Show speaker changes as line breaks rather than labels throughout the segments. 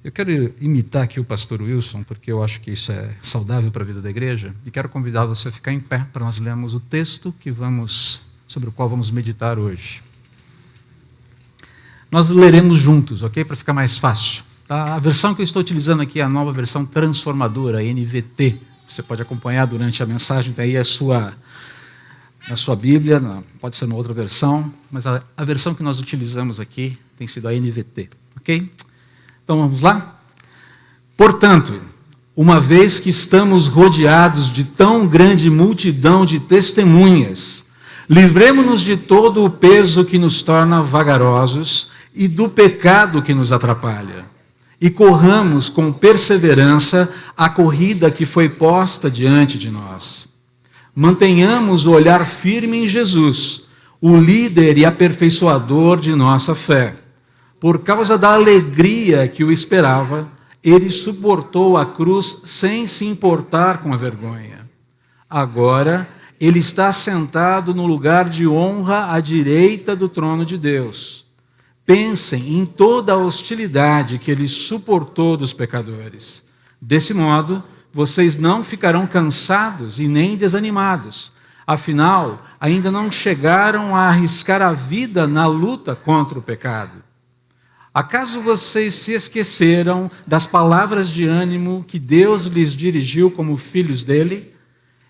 Eu quero imitar aqui o pastor Wilson, porque eu acho que isso é saudável para a vida da igreja, e quero convidar você a ficar em pé para nós lermos o texto sobre o qual vamos meditar hoje. Nós leremos juntos, ok? Para ficar mais fácil. Tá? A versão que eu estou utilizando aqui é a nova versão transformadora, a NVT. Você pode acompanhar durante a mensagem, tem aí na sua Bíblia, pode ser uma outra versão, mas a versão que nós utilizamos aqui tem sido a NVT, ok? Então vamos lá? Portanto, uma vez que estamos rodeados de tão grande multidão de testemunhas, livremo-nos de todo o peso que nos torna vagarosos e do pecado que nos atrapalha, e corramos com perseverança a corrida que foi posta diante de nós. Mantenhamos o olhar firme em Jesus, o líder e aperfeiçoador de nossa fé. Por causa da alegria que o esperava, ele suportou a cruz sem se importar com a vergonha. Agora, ele está sentado no lugar de honra à direita do trono de Deus. Pensem em toda a hostilidade que ele suportou dos pecadores. Desse modo, vocês não ficarão cansados e nem desanimados. Afinal, ainda não chegaram a arriscar a vida na luta contra o pecado. Acaso vocês se esqueceram das palavras de ânimo que Deus lhes dirigiu como filhos dele?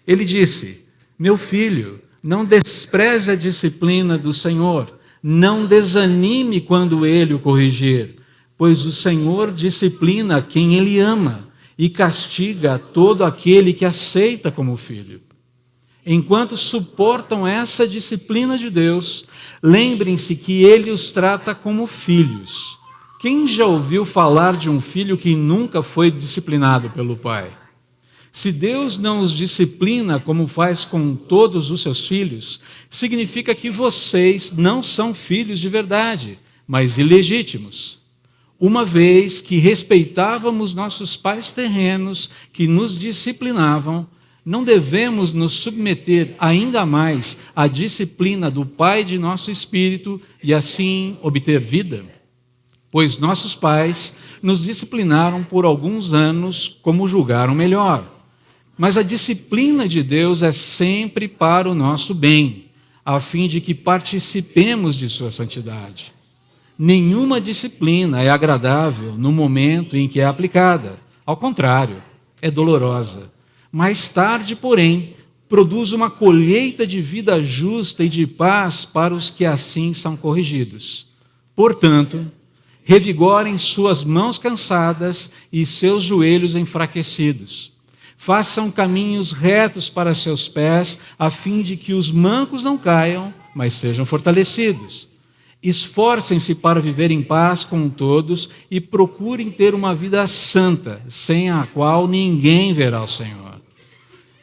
Ele disse: meu filho, não despreze a disciplina do Senhor, não desanime quando ele o corrigir, pois o Senhor disciplina quem ele ama e castiga todo aquele que aceita como filho. Enquanto suportam essa disciplina de Deus, lembrem-se que ele os trata como filhos. Quem já ouviu falar de um filho que nunca foi disciplinado pelo pai? Se Deus não os disciplina como faz com todos os seus filhos, significa que vocês não são filhos de verdade, mas ilegítimos. Uma vez que respeitávamos nossos pais terrenos que nos disciplinavam, não devemos nos submeter ainda mais à disciplina do Pai de nosso espírito e assim obter vida? Pois nossos pais nos disciplinaram por alguns anos como julgaram melhor. Mas a disciplina de Deus é sempre para o nosso bem, a fim de que participemos de sua santidade. Nenhuma disciplina é agradável no momento em que é aplicada. Ao contrário, é dolorosa. Mais tarde, porém, produz uma colheita de vida justa e de paz para os que assim são corrigidos. Portanto, revigorem suas mãos cansadas e seus joelhos enfraquecidos. Façam caminhos retos para seus pés, a fim de que os mancos não caiam, mas sejam fortalecidos. Esforcem-se para viver em paz com todos e procurem ter uma vida santa, sem a qual ninguém verá o Senhor.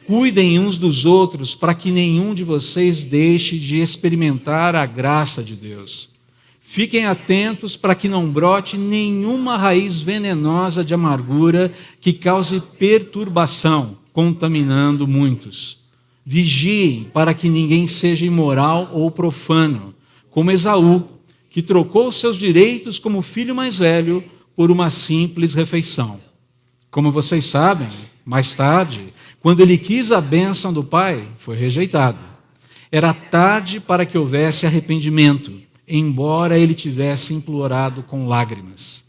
Cuidem uns dos outros para que nenhum de vocês deixe de experimentar a graça de Deus. Fiquem atentos para que não brote nenhuma raiz venenosa de amargura que cause perturbação, contaminando muitos. Vigiem para que ninguém seja imoral ou profano, como Esaú, que trocou seus direitos como filho mais velho por uma simples refeição. Como vocês sabem, mais tarde, quando ele quis a bênção do pai, foi rejeitado. Era tarde para que houvesse arrependimento, embora ele tivesse implorado com lágrimas.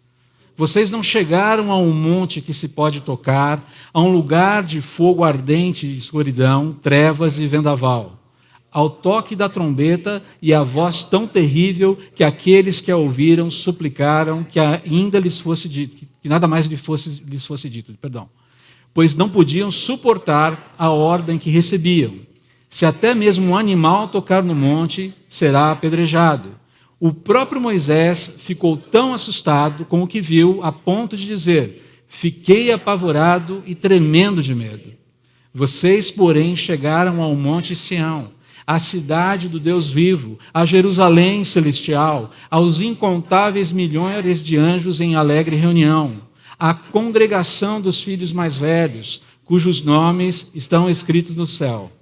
Vocês não chegaram a um monte que se pode tocar, a um lugar de fogo ardente e escuridão, trevas e vendaval, ao toque da trombeta e a voz tão terrível que aqueles que a ouviram suplicaram que ainda lhes fosse dito, que nada mais lhes fosse dito, pois não podiam suportar a ordem que recebiam. Se até mesmo um animal tocar no monte, será apedrejado. O próprio Moisés ficou tão assustado com o que viu, a ponto de dizer: fiquei apavorado e tremendo de medo. Vocês, porém, chegaram ao monte Sião, à cidade do Deus vivo, a Jerusalém celestial, aos incontáveis milhões de anjos em alegre reunião, à congregação dos filhos mais velhos, cujos nomes estão escritos no céu.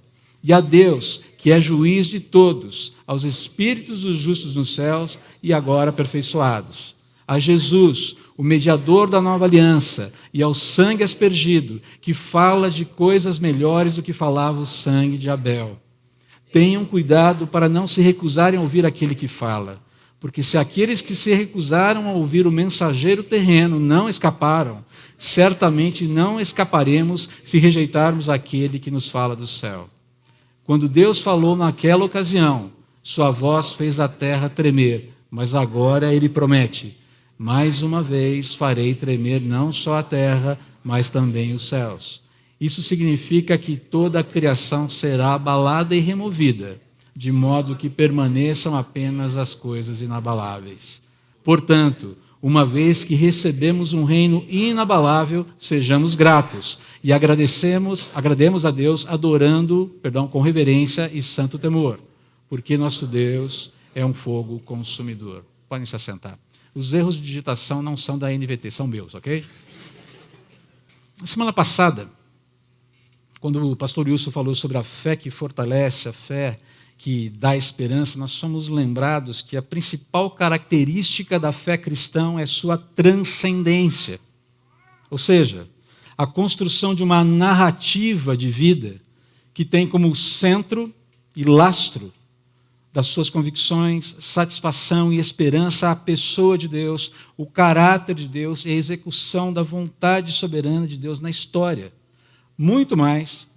E a Deus, que é juiz de todos, aos espíritos dos justos nos céus e agora aperfeiçoados. A Jesus, o mediador da nova aliança, e ao sangue aspergido, que fala de coisas melhores do que falava o sangue de Abel. Tenham cuidado para não se recusarem a ouvir aquele que fala, porque se aqueles que se recusaram a ouvir o mensageiro terreno não escaparam, certamente não escaparemos se rejeitarmos aquele que nos fala do céu. Quando Deus falou naquela ocasião, sua voz fez a terra tremer, mas agora ele promete: mais uma vez farei tremer não só a terra, mas também os céus. Isso significa que toda a criação será abalada e removida, de modo que permaneçam apenas as coisas inabaláveis. Portanto, uma vez que recebemos um reino inabalável, sejamos gratos e agrademos a Deus com reverência e santo temor, porque nosso Deus é um fogo consumidor. Podem se assentar. Os erros de digitação não são da NVT, são meus, ok? Na semana passada, quando o pastor Wilson falou sobre a fé que fortalece, a fé que dá esperança, nós somos lembrados que a principal característica da fé cristã é sua transcendência. Ou seja, a construção de uma narrativa de vida que tem como centro e lastro das suas convicções, satisfação e esperança a pessoa de Deus, o caráter de Deus e a execução da vontade soberana de Deus na história. Muito mais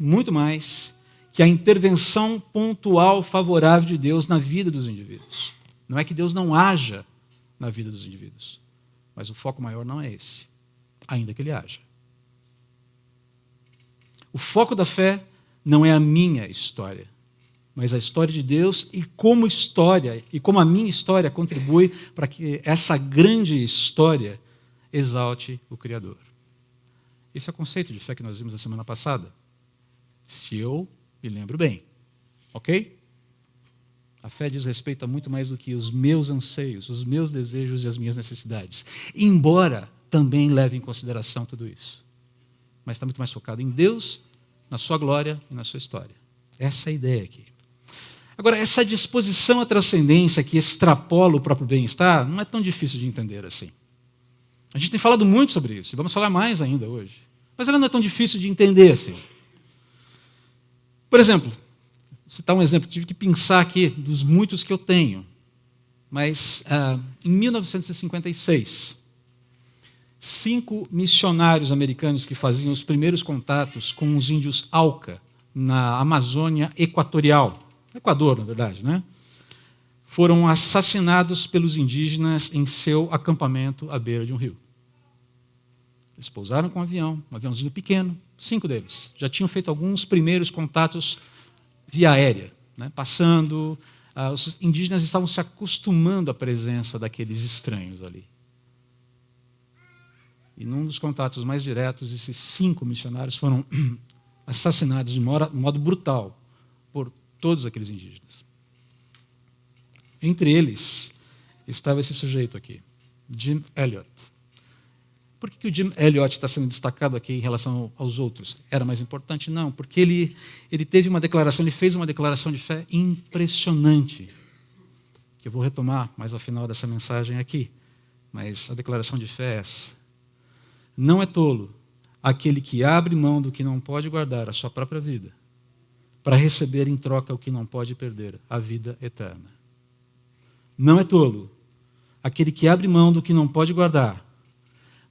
que a intervenção pontual favorável de Deus na vida dos indivíduos. Não é que Deus não haja na vida dos indivíduos, mas o foco maior não é esse, ainda que ele haja. O foco da fé não é a minha história, mas a história de Deus e como a minha história contribui para que essa grande história exalte o Criador. Esse é o conceito de fé que nós vimos na semana passada. Se eu me lembro bem, ok? A fé diz respeito a muito mais do que os meus anseios, os meus desejos e as minhas necessidades, embora também leve em consideração tudo isso. Mas está muito mais focado em Deus, na sua glória e na sua história. Essa é a ideia aqui. Agora, essa disposição à transcendência que extrapola o próprio bem-estar não é tão difícil de entender assim. A gente tem falado muito sobre isso, e vamos falar mais ainda hoje. Mas ela não é tão difícil de entender assim. Por exemplo, vou citar um exemplo, tive que pensar aqui dos muitos que eu tenho. Mas em 1956, 5 missionários americanos que faziam os primeiros contatos com os índios Auca, na Amazônia Equatorial, Equador, na verdade, né? Foram assassinados pelos indígenas em seu acampamento à beira de um rio. Eles pousaram com um aviãozinho pequeno, 5 deles. Já tinham feito alguns primeiros contatos via aérea, né? Passando. Os indígenas estavam se acostumando à presença daqueles estranhos ali. E num dos contatos mais diretos, esses 5 missionários foram assassinados de modo brutal por todos aqueles indígenas. Entre eles estava esse sujeito aqui, Jim Elliot. Por que o Jim Elliot está sendo destacado aqui em relação aos outros? Era mais importante? Não, porque ele fez uma declaração de fé impressionante, que eu vou retomar mais ao final dessa mensagem aqui. Mas a declaração de fé é essa: não é tolo aquele que abre mão do que não pode guardar, a sua própria vida, para receber em troca o que não pode perder, a vida eterna. Não é tolo aquele que abre mão do que não pode guardar,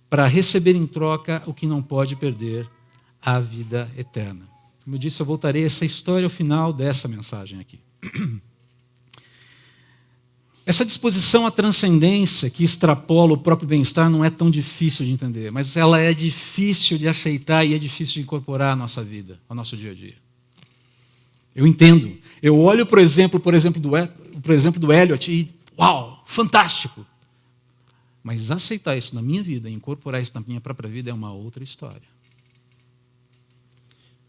para receber em troca o que não pode perder, a vida eterna. Como eu disse, eu voltarei a essa história ao final dessa mensagem aqui. Essa disposição à transcendência que extrapola o próprio bem-estar não é tão difícil de entender, mas ela é difícil de aceitar e é difícil de incorporar à nossa vida, ao nosso dia a dia. Eu entendo. Eu olho, por exemplo do Elliot e, uau, fantástico! Mas aceitar isso na minha vida, incorporar isso na minha própria vida é uma outra história.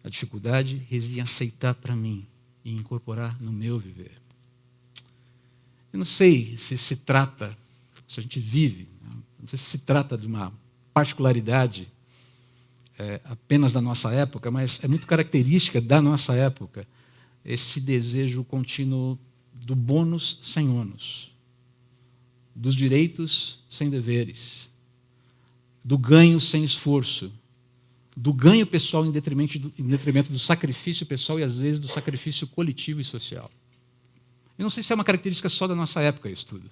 A dificuldade reside em aceitar para mim e incorporar no meu viver. Eu não sei se a gente vive, não sei se trata de uma particularidade apenas da nossa época, mas é muito característica da nossa época esse desejo contínuo do bônus sem ônus, dos direitos sem deveres, do ganho sem esforço, do ganho pessoal em detrimento do sacrifício pessoal e, às vezes, do sacrifício coletivo e social. Eu não sei se é uma característica só da nossa época isso tudo,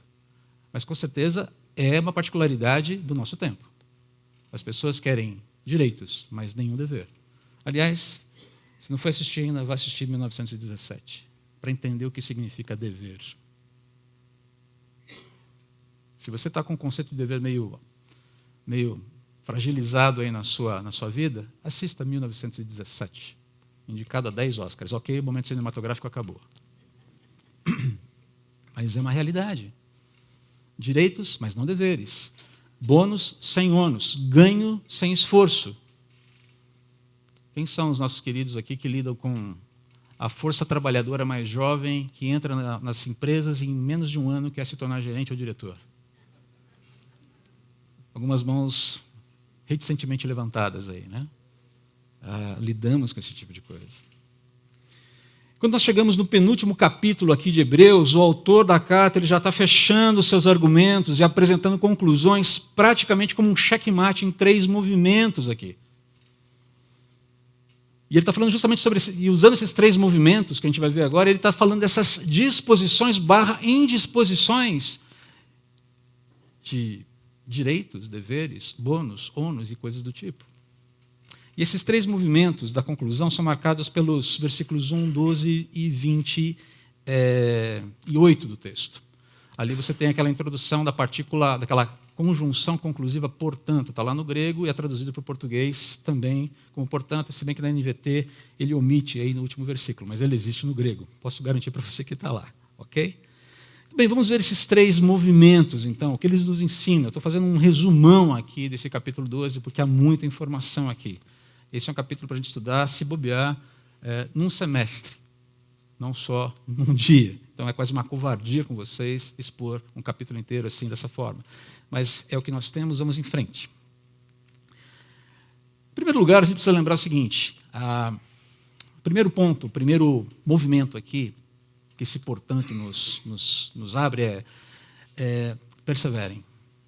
mas, com certeza, é uma particularidade do nosso tempo. As pessoas querem direitos, mas nenhum dever. Aliás, se não foi assistir ainda, vá assistir 1917, para entender o que significa dever. Se você está com o conceito de dever meio fragilizado aí na sua vida, assista 1917, indicado a 10 Oscars. Ok, o momento cinematográfico acabou. Mas é uma realidade. Direitos, mas não deveres. Bônus sem ônus. Ganho sem esforço. Quem são os nossos queridos aqui que lidam com a força trabalhadora mais jovem que entra nas empresas e em menos de um ano quer se tornar gerente ou diretor? Algumas mãos reticentemente levantadas aí, né? Lidamos com esse tipo de coisa. Quando nós chegamos no penúltimo capítulo aqui de Hebreus, o autor da carta ele já está fechando seus argumentos e apresentando conclusões praticamente como um checkmate em 3 movimentos aqui. E ele está falando justamente sobre e usando esses 3 movimentos que a gente vai ver agora, ele está falando dessas disposições / indisposições de direitos, deveres, bônus, ônus e coisas do tipo. E esses 3 movimentos da conclusão são marcados pelos versículos 1, 12 e 28 do texto. Ali você tem aquela introdução da partícula, daquela conjunção conclusiva portanto, está lá no grego e é traduzido para o português também como portanto, se bem que na NVT ele omite aí no último versículo, mas ele existe no grego. Posso garantir para você que está lá, ok? Bem, vamos ver esses 3 movimentos, então, o que eles nos ensinam. Eu estou fazendo um resumão aqui desse capítulo 12, porque há muita informação aqui. Esse é um capítulo para a gente estudar, se bobear, num semestre, não só num dia. Então, é quase uma covardia com vocês expor um capítulo inteiro assim, dessa forma. Mas é o que nós temos, vamos em frente. Em primeiro lugar, a gente precisa lembrar o seguinte, o primeiro ponto, o primeiro movimento aqui, que esse portanto nos abre perseverem.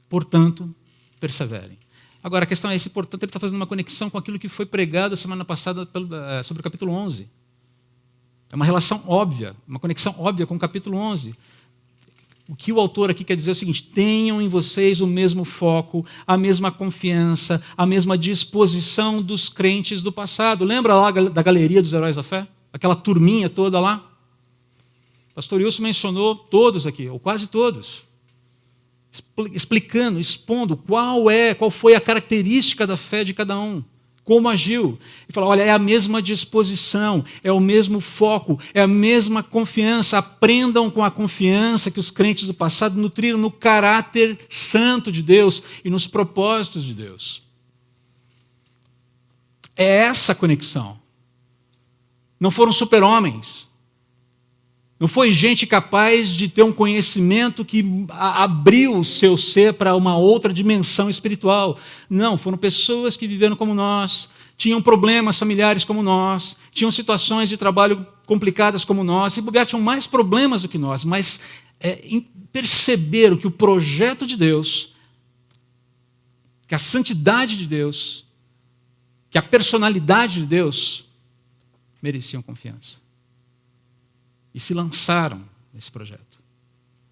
Portanto, perseverem. Agora, a questão é, esse portanto, ele está fazendo uma conexão com aquilo que foi pregado a semana passada sobre o capítulo 11. É uma relação óbvia, uma conexão óbvia com o capítulo 11. O que o autor aqui quer dizer é o seguinte, tenham em vocês o mesmo foco, a mesma confiança, a mesma disposição dos crentes do passado. Lembra lá da galeria dos heróis da fé? Aquela turminha toda lá? Pastor Wilson mencionou todos aqui, ou quase todos, explicando, expondo qual foi a característica da fé de cada um, como agiu. E fala, olha, é a mesma disposição, é o mesmo foco, é a mesma confiança. Aprendam com a confiança que os crentes do passado nutriram no caráter santo de Deus e nos propósitos de Deus. É essa conexão. Não foram super-homens. Não foi gente capaz de ter um conhecimento que abriu o seu ser para uma outra dimensão espiritual. Não, foram pessoas que viveram como nós, tinham problemas familiares como nós, tinham situações de trabalho complicadas como nós, e bobear tinham mais problemas do que nós, mas perceberam que o projeto de Deus, que a santidade de Deus, que a personalidade de Deus mereciam confiança. E se lançaram nesse projeto.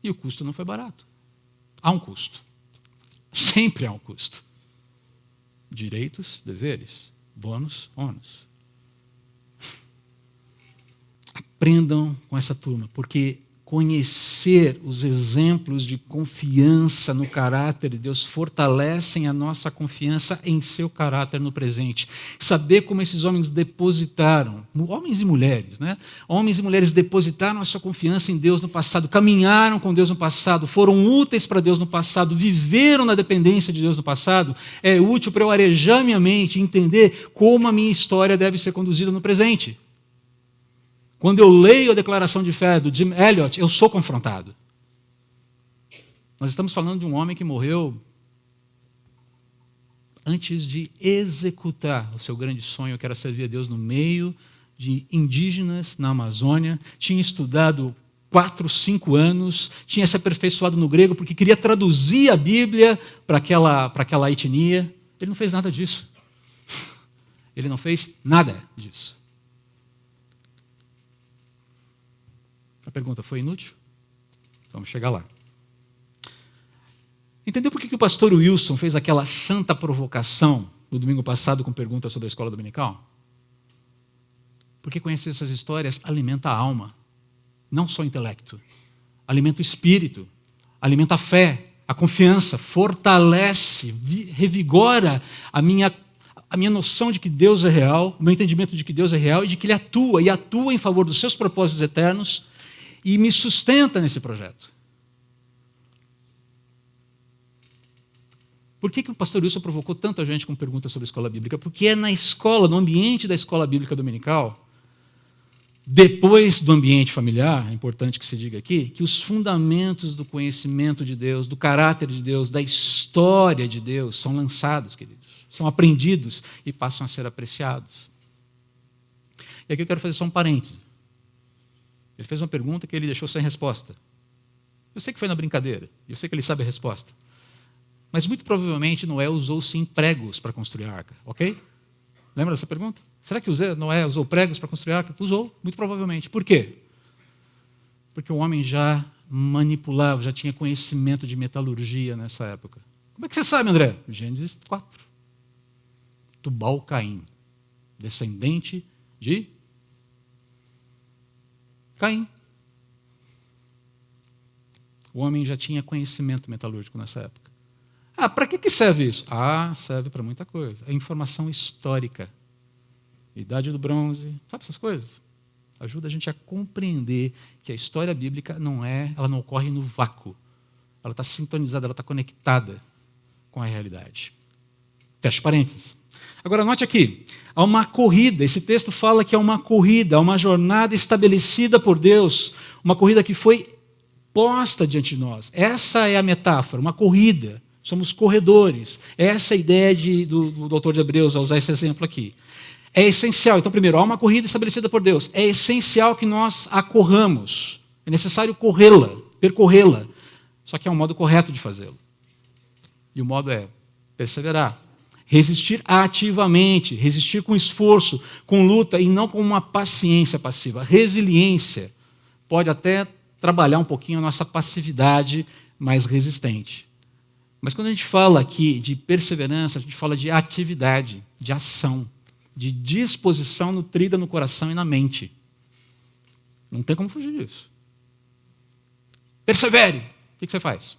E o custo não foi barato. Há um custo. Sempre há um custo. Direitos, deveres, bônus, ônus. Aprendam com essa turma, porque conhecer os exemplos de confiança no caráter de Deus fortalecem a nossa confiança em seu caráter no presente. Saber como esses homens depositaram, homens e mulheres, né? Homens e mulheres depositaram a sua confiança em Deus no passado, caminharam com Deus no passado, foram úteis para Deus no passado, viveram na dependência de Deus no passado, é útil para eu arejar minha mente e entender como a minha história deve ser conduzida no presente. Quando eu leio a declaração de fé do Jim Elliot, eu sou confrontado. Nós estamos falando de um homem que morreu antes de executar o seu grande sonho, que era servir a Deus no meio de indígenas na Amazônia, tinha estudado 4, 5 anos, tinha se aperfeiçoado no grego porque queria traduzir a Bíblia para aquela etnia, Ele não fez nada disso. Ele não fez nada disso. A pergunta foi inútil? Vamos chegar lá. Entendeu por que o pastor Wilson fez aquela santa provocação no domingo passado com perguntas sobre a escola dominical? Porque conhecer essas histórias alimenta a alma, não só o intelecto. Alimenta o espírito, alimenta a fé, a confiança, fortalece, revigora a minha noção de que Deus é real, o meu entendimento de que Deus é real e de que Ele atua, e atua em favor dos seus propósitos eternos e me sustenta nesse projeto. Por que o pastor Wilson provocou tanta gente com perguntas sobre a escola bíblica? Porque é na escola, no ambiente da escola bíblica dominical, depois do ambiente familiar, é importante que se diga aqui, que os fundamentos do conhecimento de Deus, do caráter de Deus, da história de Deus são lançados, queridos. São aprendidos e passam a ser apreciados. E aqui eu quero fazer só um parêntese. Ele fez uma pergunta que ele deixou sem resposta. Eu sei que foi na brincadeira, eu sei que ele sabe a resposta. Mas muito provavelmente Noé usou sim pregos para construir a arca, ok? Lembra dessa pergunta? Será que Noé usou pregos para construir a arca? Usou, muito provavelmente. Por quê? Porque o homem já manipulava, já tinha conhecimento de metalurgia nessa época. Como é que você sabe, André? Gênesis 4. Tubal-Caim, descendente de Caim. O homem já tinha conhecimento metalúrgico nessa época. Para que serve isso? Serve para muita coisa. É informação histórica. Idade do bronze, sabe essas coisas? Ajuda a gente a compreender que a história bíblica ela não ocorre no vácuo. Ela está sintonizada, ela está conectada com a realidade. Fecha parênteses. Agora, note aqui, há uma corrida, esse texto fala que é uma corrida, uma jornada estabelecida por Deus, uma corrida que foi posta diante de nós. Essa é a metáfora, uma corrida. Somos corredores. Essa é a ideia do autor de Hebreus, a usar esse exemplo aqui. É essencial. Então, primeiro, há uma corrida estabelecida por Deus. É essencial que nós a corramos. É necessário corrê-la, percorrê-la. Só que há um modo correto de fazê-lo. E o modo é perseverar. Resistir ativamente, resistir com esforço, com luta e não com uma paciência passiva. Resiliência pode até trabalhar um pouquinho a nossa passividade mais resistente. Mas quando a gente fala aqui de perseverança, a gente fala de atividade, de ação, de disposição nutrida no coração e na mente. Não tem como fugir disso. Persevere. O que você faz?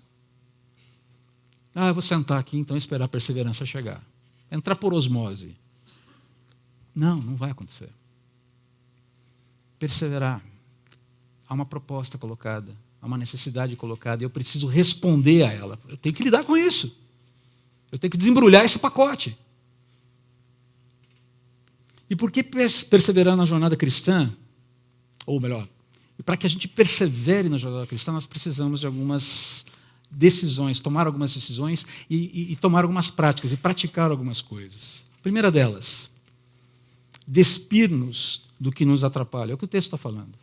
Eu vou sentar aqui então e esperar a perseverança chegar. Entrar por osmose. Não vai acontecer. Perseverar. Há uma proposta colocada. Há uma necessidade colocada e eu preciso responder a ela. Eu tenho que lidar com isso. Eu tenho que desembrulhar esse pacote. E por que perseverar na jornada cristã? Ou melhor, para que a gente persevere na jornada cristã, nós precisamos de algumas decisões, tomar algumas decisões e tomar algumas práticas e praticar algumas coisas. A primeira delas, despir-nos do que nos atrapalha. É o que o texto está falando.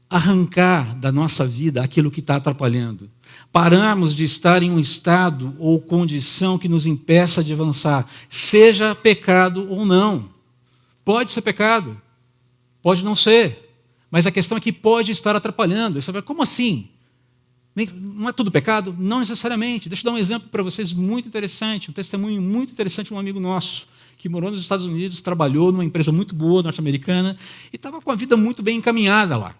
Arrancar da nossa vida aquilo que está atrapalhando. Pararmos de estar em um estado ou condição que nos impeça de avançar, seja pecado ou não. Pode ser pecado, pode não ser, mas a questão é que pode estar atrapalhando. Você vai, como assim? Não é tudo pecado? Não necessariamente. Deixa eu dar um exemplo para vocês muito interessante, um testemunho muito interessante de um amigo nosso, que morou nos Estados Unidos, trabalhou numa empresa muito boa, norte-americana, e estava com a vida muito bem encaminhada lá.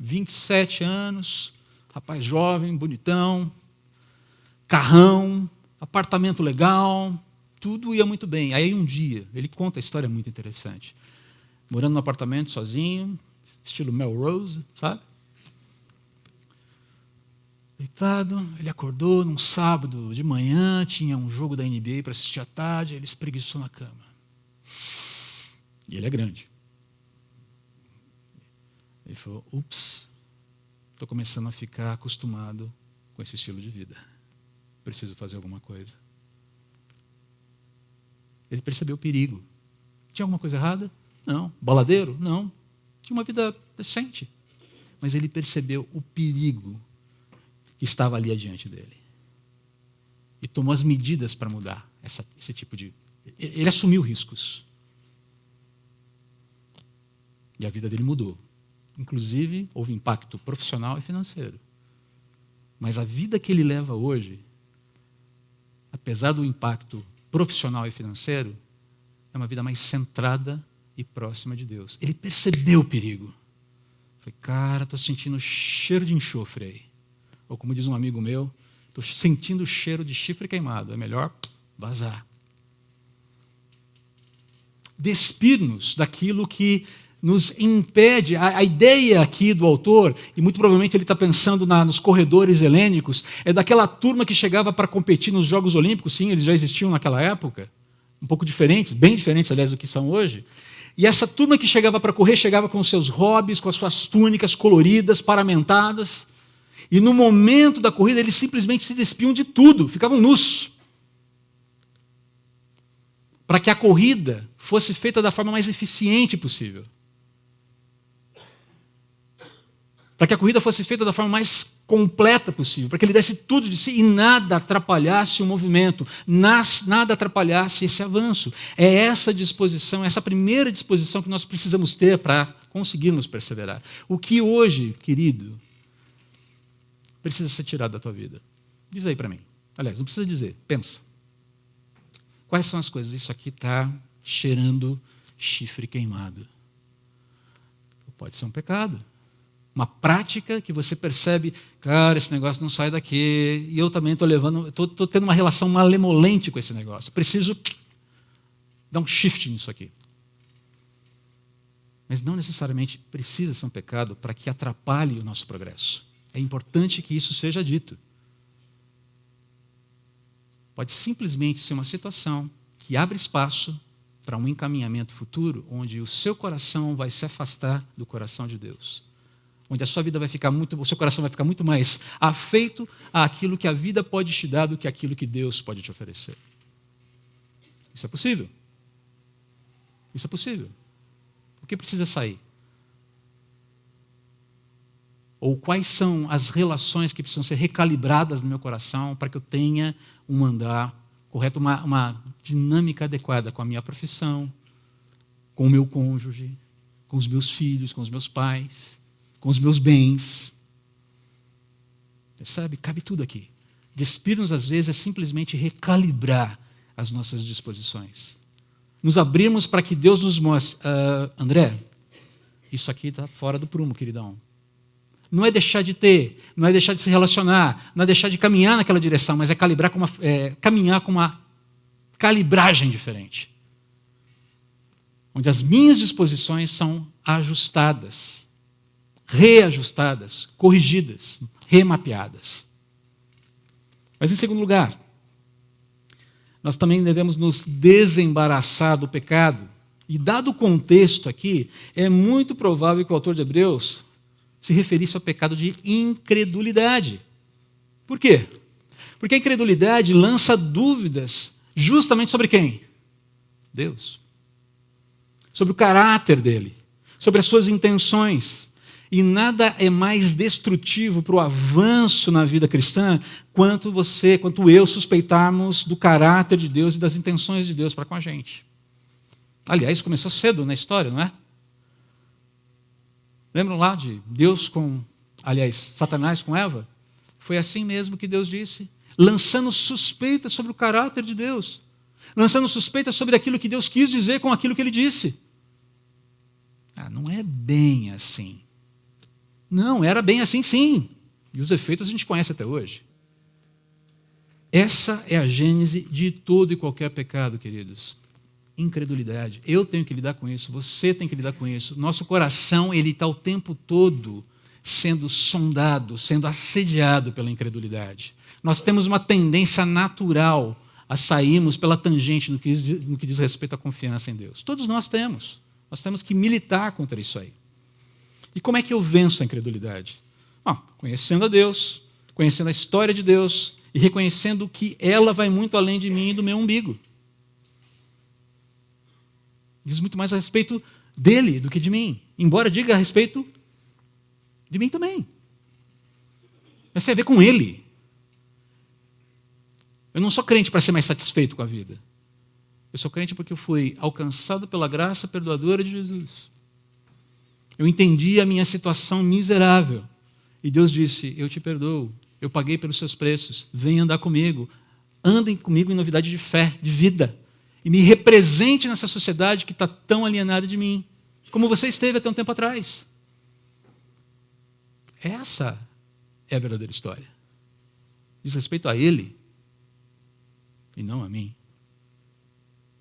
27 anos, rapaz jovem, bonitão, carrão, apartamento legal, tudo ia muito bem. Aí um dia, ele conta a história muito interessante. Morando no apartamento sozinho, estilo Melrose, sabe? Deitado, ele acordou num sábado de manhã, tinha um jogo da NBA para assistir à tarde, ele espreguiçou na cama. E ele é grande. Ele falou, estou começando a ficar acostumado com esse estilo de vida. Preciso fazer alguma coisa. Ele percebeu o perigo. Tinha alguma coisa errada? Não. Baladeiro? Não. Tinha uma vida decente. Mas ele percebeu o perigo que estava ali adiante dele. e tomou as medidas para mudar esse tipo de... Ele assumiu riscos. E a vida dele mudou. Inclusive, houve impacto profissional e financeiro. Mas a vida que ele leva hoje, apesar do impacto profissional e financeiro, é uma vida mais centrada e próxima de Deus. Ele percebeu o perigo. Falei, cara, estou sentindo cheiro de enxofre aí. Ou como diz um amigo meu, estou sentindo o cheiro de chifre queimado. É melhor vazar. Despir-nos daquilo que nos impede. A ideia aqui do autor, e muito provavelmente ele está pensando nos corredores helênicos, é daquela turma que chegava para competir nos Jogos Olímpicos. Sim, eles já existiam naquela época, um pouco diferentes, bem diferentes, aliás, do que são hoje. E essa turma que chegava para correr, chegava com os seus hobbies, com as suas túnicas coloridas, paramentadas, e no momento da corrida eles simplesmente se despiam de tudo, ficavam nus. Para que a corrida fosse feita da forma mais eficiente possível. Para que a corrida fosse feita da forma mais completa possível, para que ele desse tudo de si e nada atrapalhasse o movimento, nada atrapalhasse esse avanço. É essa disposição, essa primeira disposição que nós precisamos ter para conseguirmos perseverar. O que hoje, querido, precisa ser tirado da tua vida? Diz aí para mim. Aliás, não precisa dizer, pensa. Quais são as coisas? Isso aqui está cheirando chifre queimado. Pode ser um pecado. Uma prática que você percebe, cara, esse negócio não sai daqui, e eu também estou tendo uma relação malemolente com esse negócio. Preciso dar um shift nisso aqui. Mas não necessariamente precisa ser um pecado para que atrapalhe o nosso progresso. É importante que isso seja dito. Pode simplesmente ser uma situação que abre espaço para um encaminhamento futuro, onde o seu coração vai se afastar do coração de Deus. Onde a sua vida vai ficar o seu coração vai ficar muito mais afeito àquilo que a vida pode te dar do que aquilo que Deus pode te oferecer. Isso é possível. Isso é possível. O que precisa sair? Ou quais são as relações que precisam ser recalibradas no meu coração para que eu tenha um andar correto, uma dinâmica adequada com a minha profissão, com o meu cônjuge, com os meus filhos, com os meus pais, com os meus bens. Sabe, cabe tudo aqui. Despir-nos, às vezes, é simplesmente recalibrar as nossas disposições. Nos abrirmos para que Deus nos mostre, André, isso aqui está fora do prumo, queridão. Não é deixar de ter, não é deixar de se relacionar, não é deixar de caminhar naquela direção, mas é caminhar com uma calibragem diferente. Onde as minhas disposições são ajustadas, reajustadas, corrigidas, remapeadas. Mas, em segundo lugar, nós também devemos nos desembaraçar do pecado. E, dado o contexto aqui, é muito provável que o autor de Hebreus se referisse ao pecado de incredulidade. Por quê? Porque a incredulidade lança dúvidas justamente sobre quem? Deus. Sobre o caráter dele, sobre as suas intenções. E nada é mais destrutivo para o avanço na vida cristã quanto eu suspeitarmos do caráter de Deus e das intenções de Deus para com a gente. Aliás, começou cedo na história, não é? Lembram lá de Satanás com Eva? Foi assim mesmo que Deus disse, lançando suspeitas sobre o caráter de Deus, lançando suspeitas sobre aquilo que Deus quis dizer com aquilo que ele disse. Não é bem assim. Não, era bem assim sim. E os efeitos a gente conhece até hoje. Essa é a gênese de todo e qualquer pecado, queridos. Incredulidade. Eu tenho que lidar com isso, você tem que lidar com isso. Nosso coração, ele está o tempo todo sendo sondado, sendo assediado pela incredulidade. Nós temos uma tendência natural a sairmos pela tangente no que diz respeito à confiança em Deus. Todos nós temos. Nós temos que militar contra isso aí. E como é que eu venço a incredulidade? Conhecendo a Deus, conhecendo a história de Deus e reconhecendo que ela vai muito além de mim e do meu umbigo. Diz muito mais a respeito dele do que de mim, embora diga a respeito de mim também. Mas tem a ver com ele. Eu não sou crente para ser mais satisfeito com a vida. Eu sou crente porque eu fui alcançado pela graça perdoadora de Jesus. Eu entendi a minha situação miserável. E Deus disse, eu te perdoo, eu paguei pelos seus preços, vem andar comigo. Andem comigo em novidade de fé, de vida. E me represente nessa sociedade que está tão alienada de mim, como você esteve até um tempo atrás. Essa é a verdadeira história. Diz respeito a Ele e não a mim.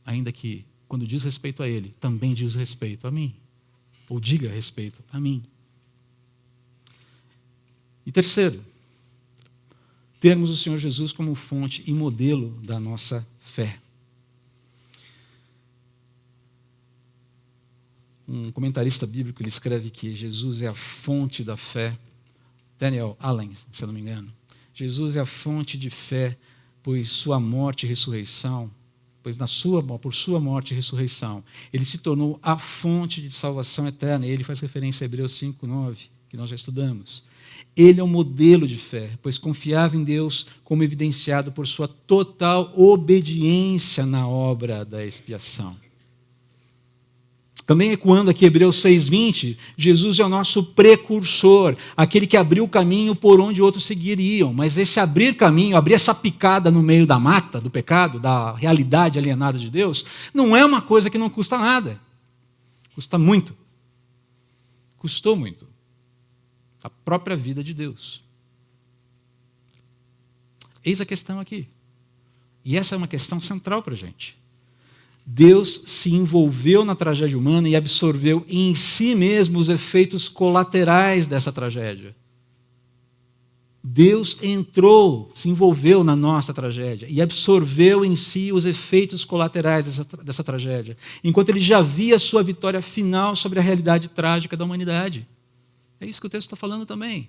Ainda que, quando diz respeito a Ele, também diz respeito a mim. Ou diga respeito a mim. E terceiro, termos o Senhor Jesus como fonte e modelo da nossa fé. Um comentarista bíblico ele escreve que Jesus é a fonte da fé. Daniel Allen, se eu não me engano. Jesus é a fonte de fé, pois sua morte e ressurreição, por sua morte e ressurreição, ele se tornou a fonte de salvação eterna. E ele faz referência a Hebreus 5:9, que nós já estudamos. Ele é um modelo de fé, pois confiava em Deus, como evidenciado por sua total obediência na obra da expiação. Também ecoando aqui Hebreus 6:20, Jesus é o nosso precursor, aquele que abriu o caminho por onde outros seguiriam. Mas esse abrir caminho, abrir essa picada no meio da mata, do pecado, da realidade alienada de Deus, não é uma coisa que não custa nada. Custa muito. Custou muito. A própria vida de Deus. Eis a questão aqui. E essa é uma questão central para a gente. Deus se envolveu na tragédia humana e absorveu em si mesmo os efeitos colaterais dessa tragédia. Deus entrou, se envolveu na nossa tragédia e absorveu em si os efeitos colaterais dessa tragédia, enquanto ele já via a sua vitória final sobre a realidade trágica da humanidade. É isso que o texto está falando também.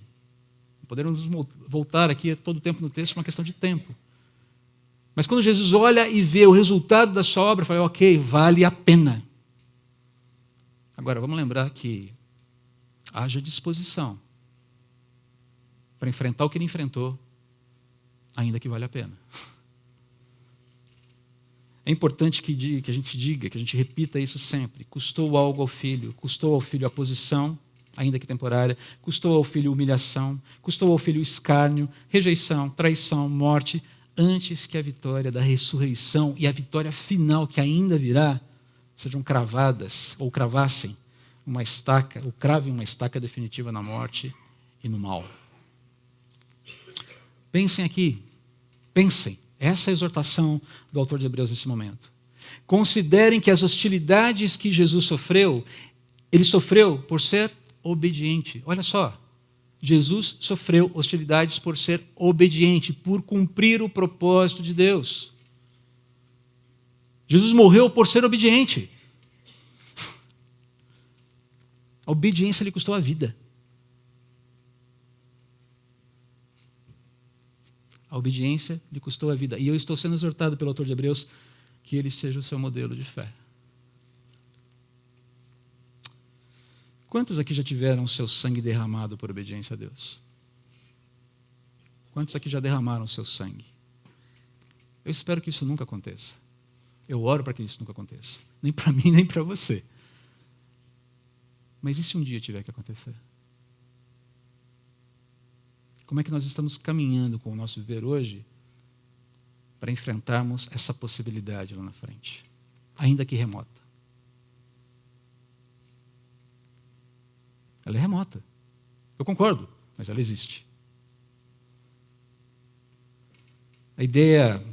Podemos voltar aqui todo o tempo no texto, uma questão de tempo. Mas quando Jesus olha e vê o resultado da sua obra, fala, ok, vale a pena. Agora, vamos lembrar que haja disposição para enfrentar o que ele enfrentou, ainda que vale a pena. É importante que a gente diga, que a gente repita isso sempre. Custou algo ao filho a posição, ainda que temporária, custou ao filho humilhação, custou ao filho escárnio, rejeição, traição, morte, antes que a vitória da ressurreição e a vitória final que ainda virá sejam cravadas, ou cravassem uma estaca, ou cravem uma estaca definitiva na morte e no mal. Pensem aqui, pensem, essa é a exortação do autor de Hebreus nesse momento. Considerem que as hostilidades que Jesus sofreu, ele sofreu por ser obediente. Olha só. Jesus sofreu hostilidades por ser obediente, por cumprir o propósito de Deus. Jesus morreu por ser obediente. A obediência lhe custou a vida. A obediência lhe custou a vida. E eu estou sendo exortado pelo autor de Hebreus que ele seja o seu modelo de fé. Quantos aqui já tiveram o seu sangue derramado por obediência a Deus? Quantos aqui já derramaram o seu sangue? Eu espero que isso nunca aconteça. Eu oro para que isso nunca aconteça. Nem para mim, nem para você. Mas e se um dia tiver que acontecer? Como é que nós estamos caminhando com o nosso viver hoje para enfrentarmos essa possibilidade lá na frente? Ainda que remota. Ela é remota. Eu concordo, mas ela existe. A ideia,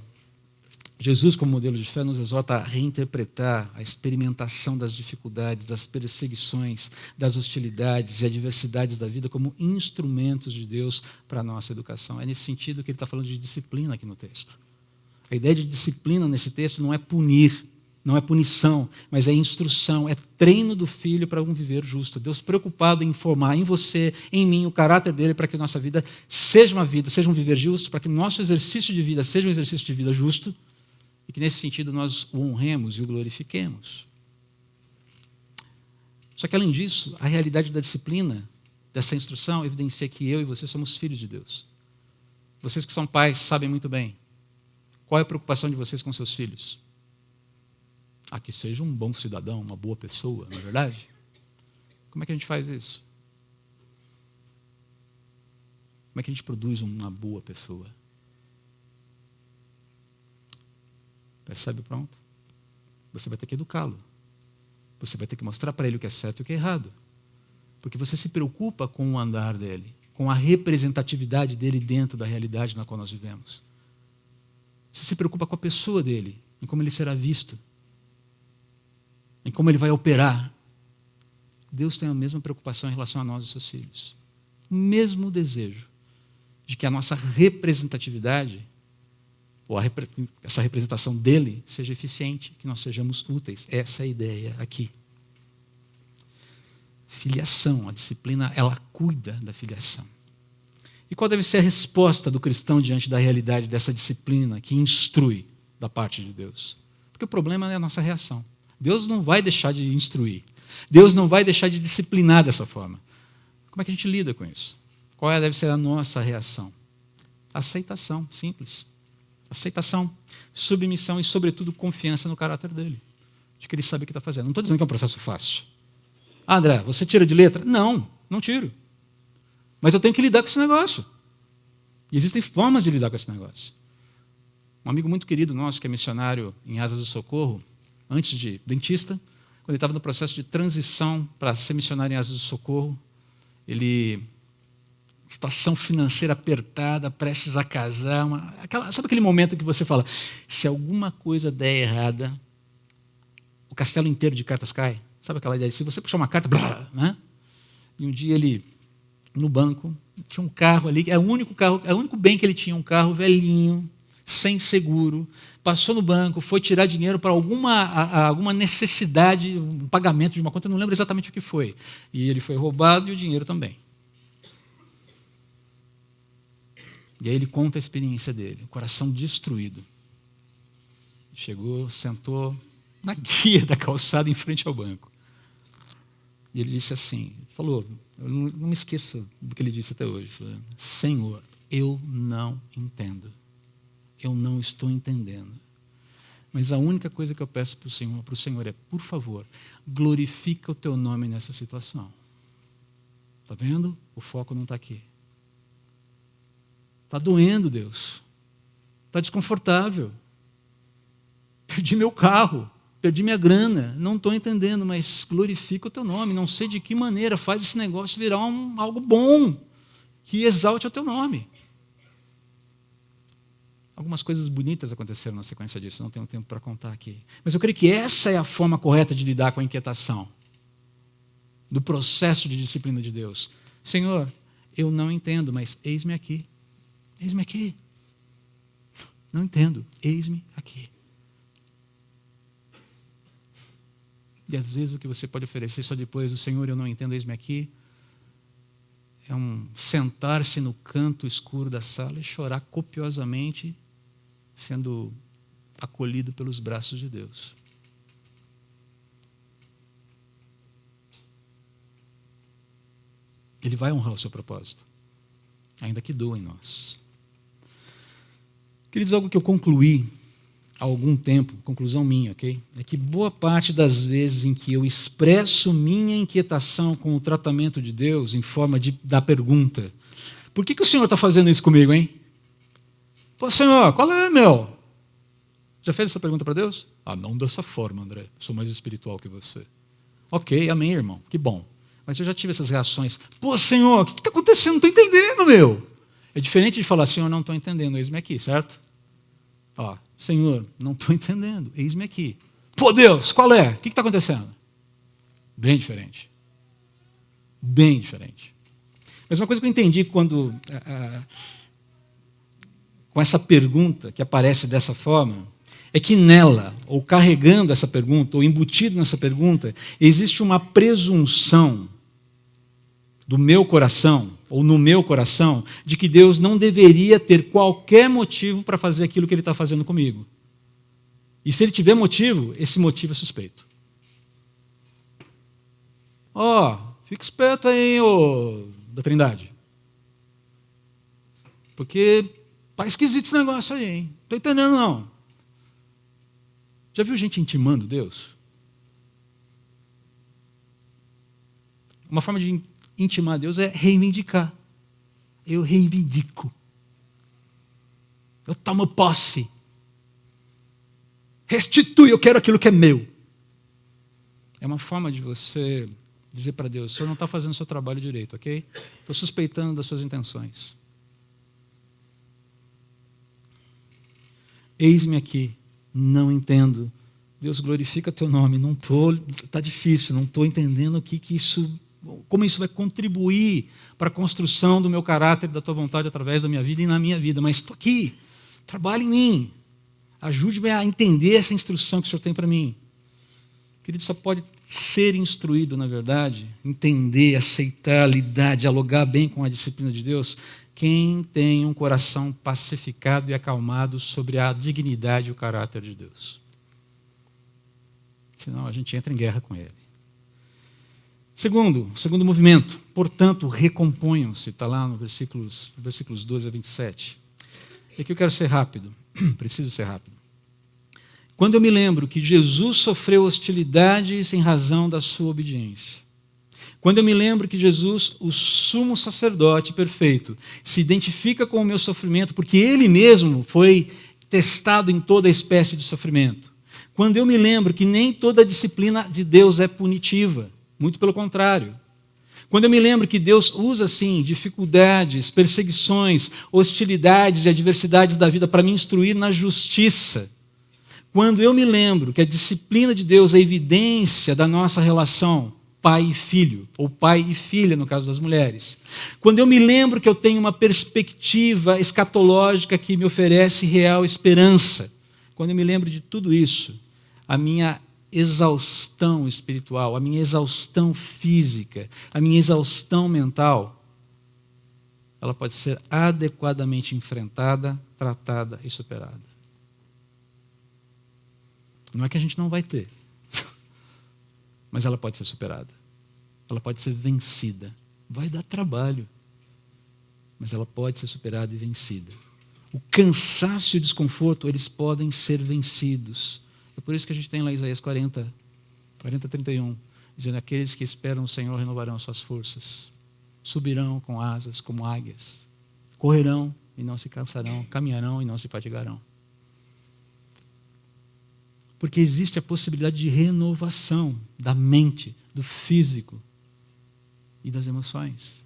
Jesus como modelo de fé nos exorta a reinterpretar a experimentação das dificuldades, das perseguições, das hostilidades e adversidades da vida como instrumentos de Deus para a nossa educação. É nesse sentido que ele está falando de disciplina aqui no texto. A ideia de disciplina nesse texto não é punir, não é punição, mas é instrução, é treino do filho para um viver justo. Deus preocupado em formar em você, em mim, o caráter dele para que a nossa vida seja um viver justo, para que o nosso exercício de vida seja um exercício de vida justo e que nesse sentido nós o honremos e o glorifiquemos. Só que além disso, a realidade da disciplina, dessa instrução, evidencia que eu e você somos filhos de Deus. Vocês que são pais sabem muito bem. Qual é a preocupação de vocês com seus filhos? Que seja um bom cidadão, uma boa pessoa, não é verdade? Como é que a gente faz isso? Como é que a gente produz uma boa pessoa? Percebe? Pronto. Você vai ter que educá-lo. Você vai ter que mostrar para ele o que é certo e o que é errado. Porque você se preocupa com o andar dele, com a representatividade dele dentro da realidade na qual nós vivemos. Você se preocupa com a pessoa dele, em como ele será visto, em como ele vai operar. Deus tem a mesma preocupação em relação a nós e seus filhos. O mesmo desejo de que a nossa representatividade, ou essa representação dele, seja eficiente, que nós sejamos úteis. Essa é a ideia aqui. Filiação, a disciplina, ela cuida da filiação. E qual deve ser a resposta do cristão diante da realidade dessa disciplina que instrui da parte de Deus? Porque o problema é a nossa reação. Deus não vai deixar de instruir. Deus não vai deixar de disciplinar dessa forma. Como é que a gente lida com isso? Qual deve ser a nossa reação? Aceitação, simples. Aceitação, submissão e, sobretudo, confiança no caráter dele. De que ele sabe o que está fazendo. Não estou dizendo que é um processo fácil. André, você tira de letra? Não, não tiro. Mas eu tenho que lidar com esse negócio. E existem formas de lidar com esse negócio. Um amigo muito querido nosso, que é missionário em Asas do Socorro, antes de dentista, quando ele estava no processo de transição para ser missionário em Asas do Socorro, ele, situação financeira apertada, prestes a casar, sabe aquele momento que você fala, se alguma coisa der errada, o castelo inteiro de cartas cai? Sabe aquela ideia? Se você puxar uma carta, blá, né? E um dia ele, no banco, tinha um carro ali, é o único bem que ele tinha, um carro velhinho, sem seguro, passou no banco, foi tirar dinheiro para alguma necessidade, um pagamento de uma conta, eu não lembro exatamente o que foi. E ele foi roubado e o dinheiro também. E aí ele conta a experiência dele, o coração destruído. Chegou, sentou na guia da calçada em frente ao banco. E ele disse assim, falou, eu não me esqueço do que ele disse até hoje, falou, Senhor, eu não entendo. Eu não estou entendendo. Mas a única coisa que eu peço para o Senhor é, por favor, glorifica o teu nome nessa situação. Está vendo? O foco não está aqui. Está doendo, Deus. Está desconfortável. Perdi meu carro, perdi minha grana, não estou entendendo, mas glorifica o teu nome. Não sei de que maneira faz esse negócio virar algo bom, que exalte o teu nome. Algumas coisas bonitas aconteceram na sequência disso, não tenho tempo para contar aqui. Mas eu creio que essa é a forma correta de lidar com a inquietação, do processo de disciplina de Deus. Senhor, eu não entendo, mas eis-me aqui. Eis-me aqui. Não entendo, eis-me aqui. E às vezes o que você pode oferecer só depois do Senhor, eu não entendo, eis-me aqui, é sentar-se no canto escuro da sala e chorar copiosamente, sendo acolhido pelos braços de Deus. Ele vai honrar o seu propósito, ainda que doa em nós. Queridos, algo que eu concluí há algum tempo, conclusão minha, ok? É que boa parte das vezes em que eu expresso minha inquietação com o tratamento de Deus em forma da pergunta, por que o Senhor está fazendo isso comigo, hein? Pô, Senhor, qual é, meu? Já fez essa pergunta para Deus? Não dessa forma, André. Sou mais espiritual que você. Ok, amém, irmão. Que bom. Mas eu já tive essas reações. Pô, Senhor, o que está acontecendo? Não estou entendendo, meu. É diferente de falar, Senhor, não estou entendendo, eis-me aqui, certo? Senhor, não estou entendendo, eis-me aqui. Pô, Deus, qual é? O que está acontecendo? Bem diferente. Bem diferente. Mas uma coisa que eu entendi quando, com essa pergunta que aparece dessa forma, é que nela, ou carregando essa pergunta, ou embutido nessa pergunta, existe uma presunção do meu coração, ou no meu coração, de que Deus não deveria ter qualquer motivo para fazer aquilo que Ele está fazendo comigo. E se Ele tiver motivo, esse motivo é suspeito. Fica esperto aí, da Trindade. Porque Tá esquisito esse negócio aí, hein? Não estou entendendo, não. Já viu gente intimando Deus? Uma forma de intimar Deus é reivindicar. Eu reivindico. Eu tomo posse. Restitui, eu quero aquilo que é meu. É uma forma de você dizer para Deus: o Senhor não está fazendo o seu trabalho direito, ok? Estou suspeitando das suas intenções. Eis-me aqui, não entendo. Deus, glorifica teu nome. Não estou, está difícil, não estou entendendo como isso vai contribuir para a construção do meu caráter, da tua vontade através da minha vida e na minha vida. Mas estou aqui, trabalhe em mim. Ajude-me a entender essa instrução que o Senhor tem para mim. Querido, só pode ser instruído, na verdade, entender, aceitar, lidar, dialogar bem com a disciplina de Deus, quem tem um coração pacificado e acalmado sobre a dignidade e o caráter de Deus. Senão a gente entra em guerra com Ele. Segundo movimento, portanto, recomponham-se, está lá no versículos 12 a 27. E aqui eu quero ser rápido, preciso ser rápido. Quando eu me lembro que Jesus sofreu hostilidades em razão da sua obediência, quando eu me lembro que Jesus, o sumo sacerdote perfeito, se identifica com o meu sofrimento, porque Ele mesmo foi testado em toda espécie de sofrimento, quando eu me lembro que nem toda a disciplina de Deus é punitiva, muito pelo contrário, quando eu me lembro que Deus usa, sim, dificuldades, perseguições, hostilidades e adversidades da vida para me instruir na justiça, quando eu me lembro que a disciplina de Deus é evidência da nossa relação pai e filho, ou pai e filha, no caso das mulheres, quando eu me lembro que eu tenho uma perspectiva escatológica que me oferece real esperança, quando eu me lembro de tudo isso, a minha exaustão espiritual, a minha exaustão física, a minha exaustão mental, ela pode ser adequadamente enfrentada, tratada e superada. Não é que a gente não vai ter, mas ela pode ser superada. Ela pode ser vencida. Vai dar trabalho, mas ela pode ser superada e vencida. O cansaço e o desconforto, eles podem ser vencidos. É por isso que a gente tem lá Isaías 40, 31, dizendo: aqueles que esperam o Senhor renovarão suas forças, subirão com asas como águias, correrão e não se cansarão, caminharão e não se fatigarão. Porque existe a possibilidade de renovação da mente, do físico e das emoções.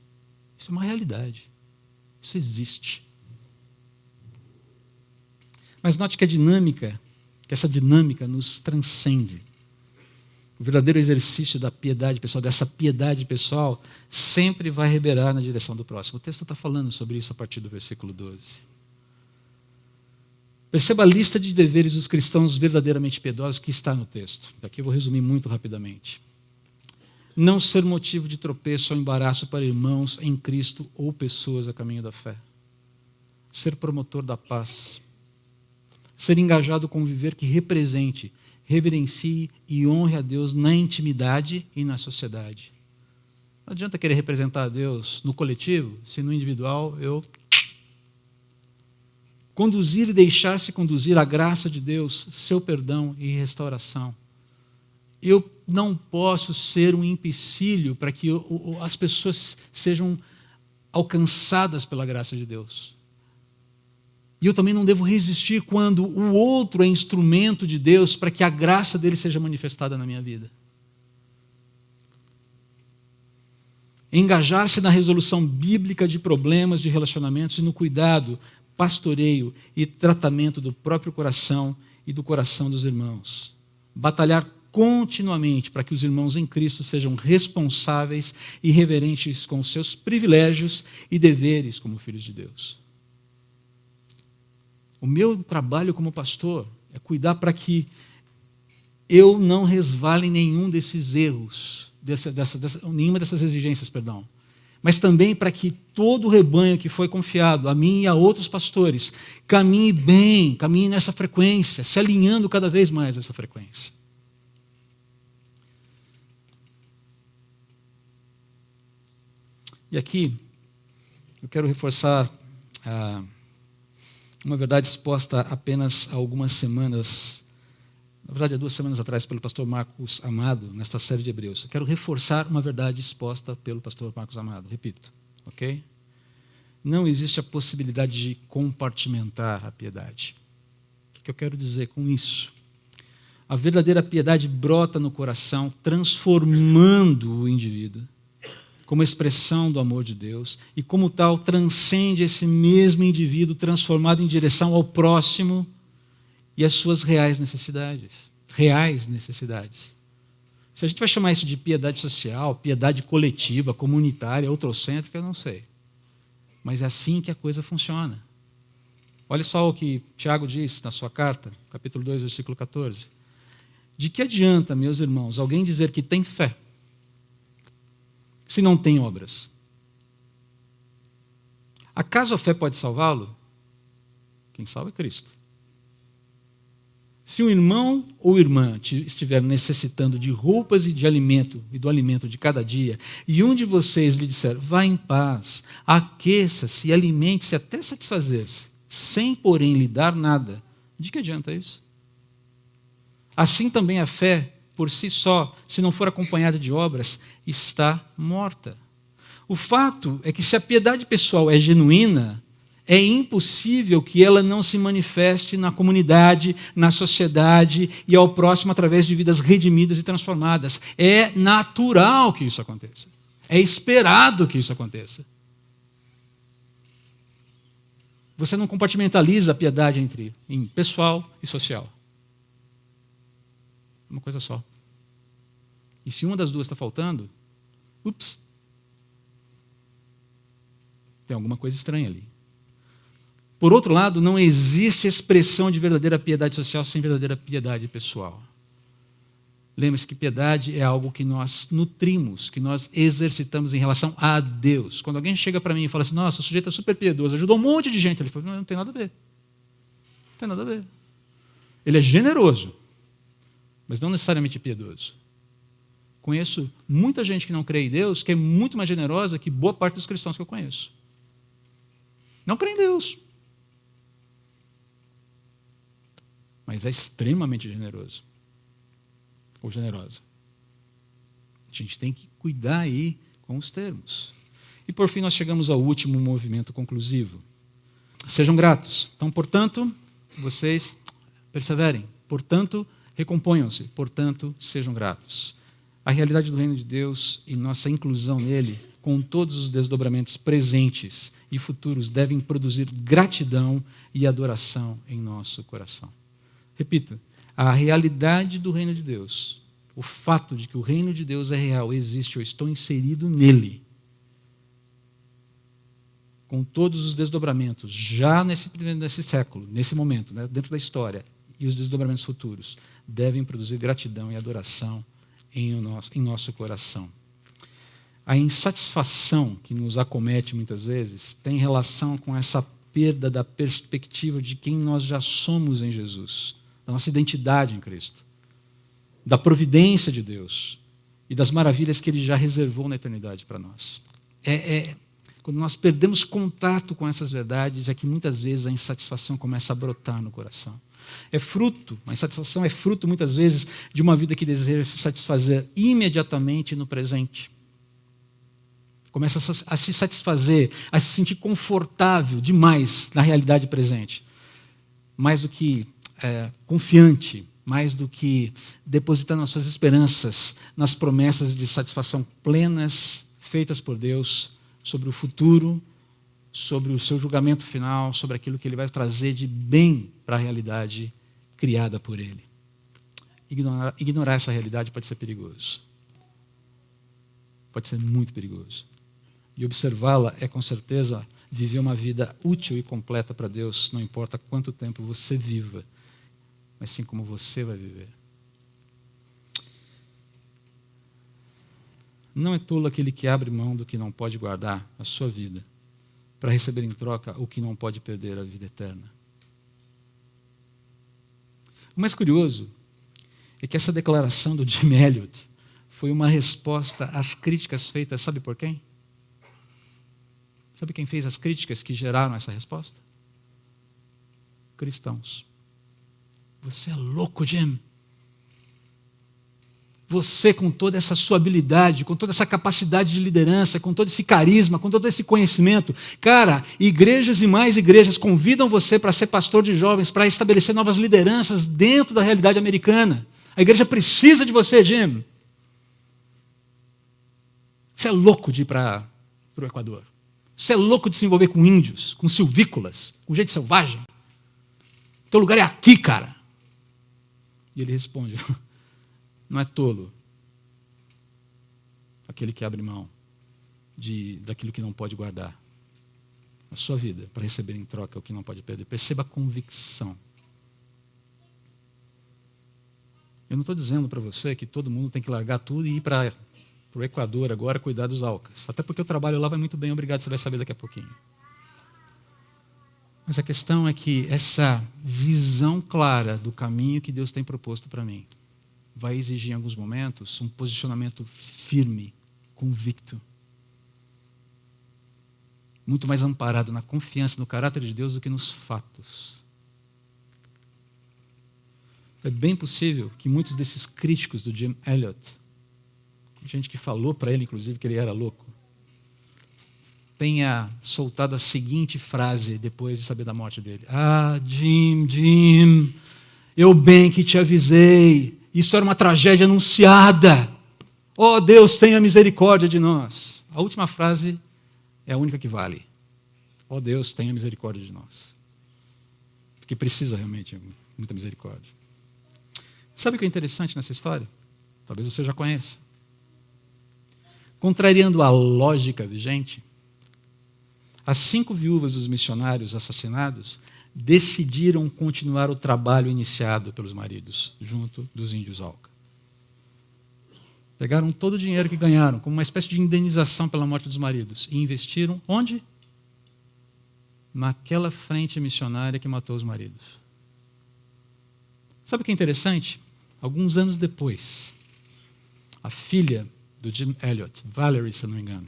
Isso é uma realidade. Isso existe. Mas note que essa dinâmica nos transcende. O verdadeiro exercício da piedade pessoal, dessa piedade pessoal, sempre vai reverberar na direção do próximo. O texto está falando sobre isso a partir do versículo 12. Perceba a lista de deveres dos cristãos verdadeiramente piedosos que está no texto. Aqui eu vou resumir muito rapidamente. Não ser motivo de tropeço ou embaraço para irmãos em Cristo ou pessoas a caminho da fé. Ser promotor da paz. Ser engajado com o viver que represente, reverencie e honre a Deus na intimidade e na sociedade. Não adianta querer representar a Deus no coletivo, se no individual eu... Conduzir e deixar-se conduzir a graça de Deus, seu perdão e restauração. Eu não posso ser um empecilho para que as pessoas sejam alcançadas pela graça de Deus. E eu também não devo resistir quando o outro é instrumento de Deus para que a graça dele seja manifestada na minha vida. Engajar-se na resolução bíblica de problemas de relacionamentos e no cuidado, pastoreio e tratamento do próprio coração e do coração dos irmãos. Batalhar continuamente para que os irmãos em Cristo sejam responsáveis e reverentes com os seus privilégios e deveres como filhos de Deus. O meu trabalho como pastor é cuidar para que eu não resvale em nenhum desses erros, nenhuma dessas exigências, mas também para que todo o rebanho que foi confiado a mim e a outros pastores caminhe bem, caminhe nessa frequência, se alinhando cada vez mais a essa frequência. E aqui eu quero reforçar uma verdade exposta apenas há algumas semanas, na verdade há 2 semanas atrás, pelo pastor Marcos Amado, nesta série de Hebreus. Eu quero reforçar uma verdade exposta pelo pastor Marcos Amado, repito, ok? Não existe a possibilidade de compartimentar a piedade. O que eu quero dizer com isso? A verdadeira piedade brota no coração, transformando o indivíduo como expressão do amor de Deus e, como tal, transcende esse mesmo indivíduo transformado em direção ao próximo e às suas reais necessidades. Reais necessidades. Se a gente vai chamar isso de piedade social, piedade coletiva, comunitária, outrocêntrica, eu não sei. Mas é assim que a coisa funciona. Olha só o que Tiago diz na sua carta, capítulo 2, versículo 14. De que adianta, meus irmãos, alguém dizer que tem fé, se não tem obras? Acaso a fé pode salvá-lo? Quem salva é Cristo. Se um irmão ou irmã estiver necessitando de roupas e de alimento, e do alimento de cada dia, e um de vocês lhe disser, vá em paz, aqueça-se e alimente-se até satisfazer-se, sem, porém, lhe dar nada, de que adianta isso? Assim também a fé, por si só, se não for acompanhada de obras, está morta. O fato é que se a piedade pessoal é genuína, é impossível que ela não se manifeste na comunidade, na sociedade e ao próximo através de vidas redimidas e transformadas. É natural que isso aconteça. É esperado que isso aconteça. Você não compartimentaliza a piedade em pessoal e social. Uma coisa só. E se uma das duas está faltando, tem alguma coisa estranha ali. Por outro lado, não existe expressão de verdadeira piedade social sem verdadeira piedade pessoal. Lembre-se que piedade é algo que nós nutrimos, que nós exercitamos em relação a Deus. Quando alguém chega para mim e fala assim, nossa, o sujeito é super piedoso, ajudou um monte de gente. Ele fala, não tem nada a ver. Não tem nada a ver. Ele é generoso, mas não necessariamente piedoso. Conheço muita gente que não crê em Deus, que é muito mais generosa que boa parte dos cristãos que eu conheço. Não crê em Deus, mas é extremamente generoso ou generosa. A gente tem que cuidar aí com os termos. E por fim nós chegamos ao último movimento conclusivo. Sejam gratos. Então, portanto, vocês perseverem. Portanto, recomponham-se. Portanto, sejam gratos. A realidade do reino de Deus e nossa inclusão nele, com todos os desdobramentos presentes e futuros, devem produzir gratidão e adoração em nosso coração. Repito, a realidade do reino de Deus, o fato de que o reino de Deus é real, existe, eu estou inserido nele, com todos os desdobramentos, já nesse século, nesse momento, né, dentro da história, e os desdobramentos futuros, devem produzir gratidão e adoração em nosso coração. A insatisfação que nos acomete muitas vezes tem relação com essa perda da perspectiva de quem nós já somos em Jesus, da nossa identidade em Cristo, da providência de Deus e das maravilhas que Ele já reservou na eternidade para nós. Quando nós perdemos contato com essas verdades, é que muitas vezes a insatisfação começa a brotar no coração. A insatisfação é fruto, muitas vezes, de uma vida que deseja se satisfazer imediatamente no presente. Começa a se satisfazer, a se sentir confortável demais na realidade presente. Mais do que confiante, mais do que depositando as suas esperanças nas promessas de satisfação plenas feitas por Deus sobre o futuro, sobre o seu julgamento final, sobre aquilo que Ele vai trazer de bem para a realidade criada por Ele. Ignorar essa realidade pode ser perigoso. Pode ser muito perigoso. E observá-la é, com certeza, viver uma vida útil e completa para Deus, não importa quanto tempo você viva, mas sim como você vai viver. Não é tolo aquele que abre mão do que não pode guardar, a sua vida, para receber em troca o que não pode perder, a vida eterna. O mais curioso é que essa declaração do Jim Elliot foi uma resposta às críticas feitas, sabe por quem? Sabe quem fez as críticas que geraram essa resposta? cristãos. Você é louco, Jim. Você, com toda essa sua habilidade, com toda essa capacidade de liderança, com todo esse carisma, com todo esse conhecimento, cara, igrejas e mais igrejas convidam você para ser pastor de jovens, para estabelecer novas lideranças dentro da realidade americana. A igreja precisa de você, Jim. Você é louco de ir para o Equador. Você é louco de se envolver com índios, com silvícolas, com gente selvagem. Teu lugar é aqui, cara. E ele responde: não é tolo aquele que abre mão daquilo que não pode guardar. A sua vida, para receber em troca o que não pode perder. Perceba a convicção. Eu não estou dizendo para você que todo mundo tem que largar tudo e ir para o Equador agora cuidar dos Aucas. Até porque o trabalho lá vai muito bem, obrigado, você vai saber daqui a pouquinho. Mas a questão é que essa visão clara do caminho que Deus tem proposto para mim vai exigir em alguns momentos um posicionamento firme, convicto. Muito mais amparado na confiança no caráter de Deus do que nos fatos. É bem possível que muitos desses críticos do Jim Elliot, gente que falou para ele, inclusive, que ele era louco, tenha soltado a seguinte frase depois de saber da morte dele: ah, Jim, eu bem que te avisei, isso era uma tragédia anunciada. Oh, Deus, tenha misericórdia de nós. A última frase é a única que vale. Oh, Deus, tenha misericórdia de nós. Porque precisa realmente muita misericórdia. Sabe o que é interessante nessa história? Talvez você já conheça. Contrariando a lógica vigente, as 5 viúvas dos missionários assassinados decidiram continuar o trabalho iniciado pelos maridos, junto dos índios Auca. Pegaram todo o dinheiro que ganharam, como uma espécie de indenização pela morte dos maridos, e investiram onde? Naquela frente missionária que matou os maridos. Sabe o que é interessante? Alguns anos depois, a filha do Jim Elliot, Valerie, se eu não me engano,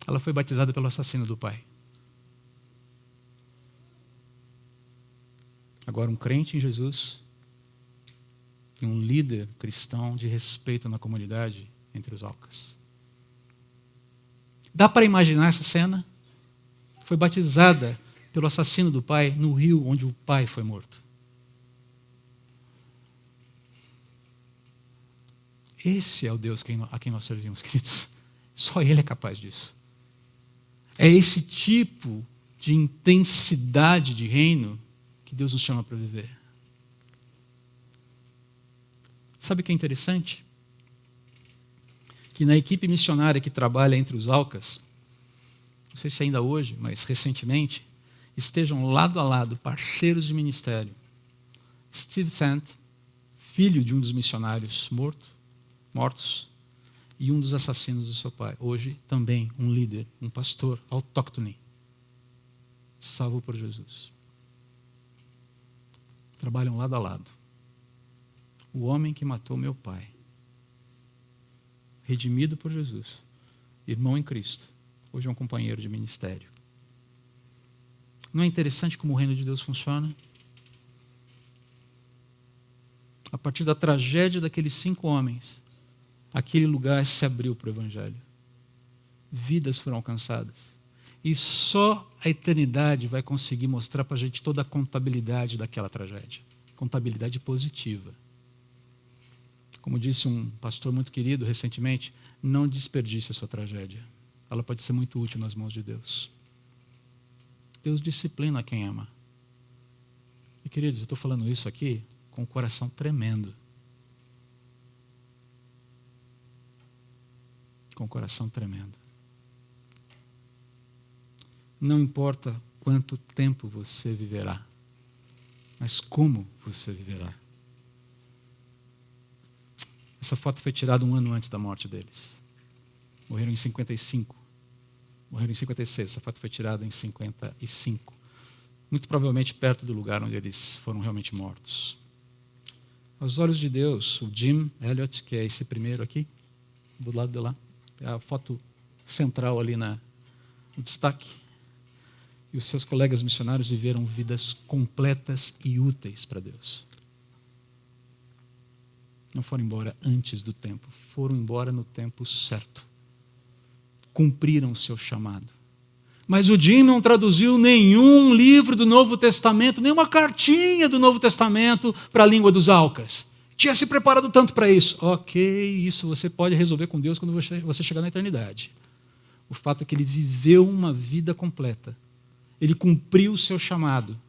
ela foi batizada pelo assassino do pai. Agora um crente em Jesus e um líder cristão de respeito na comunidade entre os Aucas. Dá para imaginar essa cena? Foi batizada pelo assassino do pai no rio onde o pai foi morto. Esse é o Deus a quem nós servimos, queridos. Só Ele é capaz disso. É esse tipo de intensidade de reino que Deus nos chama para viver. Sabe o que é interessante? Que na equipe missionária que trabalha entre os Aucas, não sei se ainda hoje, mas recentemente, estejam lado a lado parceiros de ministério. Steve Sant, filho de um dos missionários mortos, e um dos assassinos do seu pai. Hoje também um líder, um pastor autóctone, salvo por Jesus. Trabalham lado a lado. O homem que matou meu pai, redimido por Jesus, irmão em Cristo, hoje é um companheiro de ministério. Não é interessante como o reino de Deus funciona? A partir da tragédia daqueles 5 homens, aquele lugar se abriu para o Evangelho. Vidas foram alcançadas. E só a eternidade vai conseguir mostrar para a gente toda a contabilidade daquela tragédia. Contabilidade positiva. Como disse um pastor muito querido recentemente, não desperdice a sua tragédia. Ela pode ser muito útil nas mãos de Deus. Deus disciplina quem ama. E queridos, eu estou falando isso aqui com o coração tremendo. Com o coração tremendo. Não importa quanto tempo você viverá, mas como você viverá. Essa foto foi tirada 1 ano antes da morte deles. Morreram em 55. Morreram em 56. Essa foto foi tirada em 55. Muito provavelmente perto do lugar onde eles foram realmente mortos. Aos olhos de Deus, o Jim Elliot, que é esse primeiro aqui, do lado de lá, é a foto central ali no destaque. e os seus colegas missionários viveram vidas completas e úteis para Deus. Não foram embora antes do tempo, foram embora no tempo certo. Cumpriram o seu chamado. Mas o Jim não traduziu nenhum livro do Novo Testamento, nenhuma cartinha do Novo Testamento para a língua dos Aucas. Tinha se preparado tanto para isso. Ok, isso você pode resolver com Deus quando você chegar na eternidade. O fato é que ele viveu uma vida completa. Ele cumpriu o seu chamado.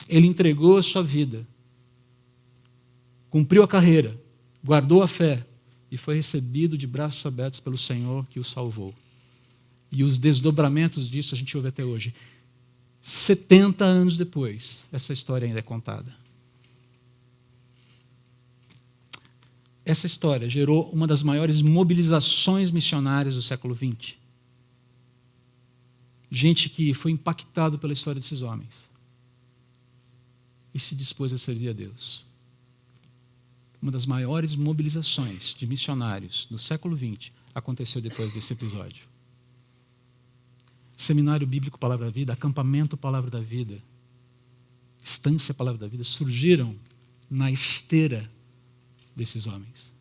Ele entregou a sua vida. Cumpriu a carreira. Guardou a fé. E foi recebido de braços abertos pelo Senhor que o salvou. E os desdobramentos disso a gente ouve até hoje. 70 anos depois, essa história ainda é contada. Essa história gerou uma das maiores mobilizações missionárias do século XX. Gente que foi impactado pela história desses homens e se dispôs a servir a Deus. Uma das maiores mobilizações de missionários do século XX aconteceu depois desse episódio. Seminário Bíblico Palavra da Vida, acampamento Palavra da Vida, Estância Palavra da Vida, surgiram na esteira desses homens.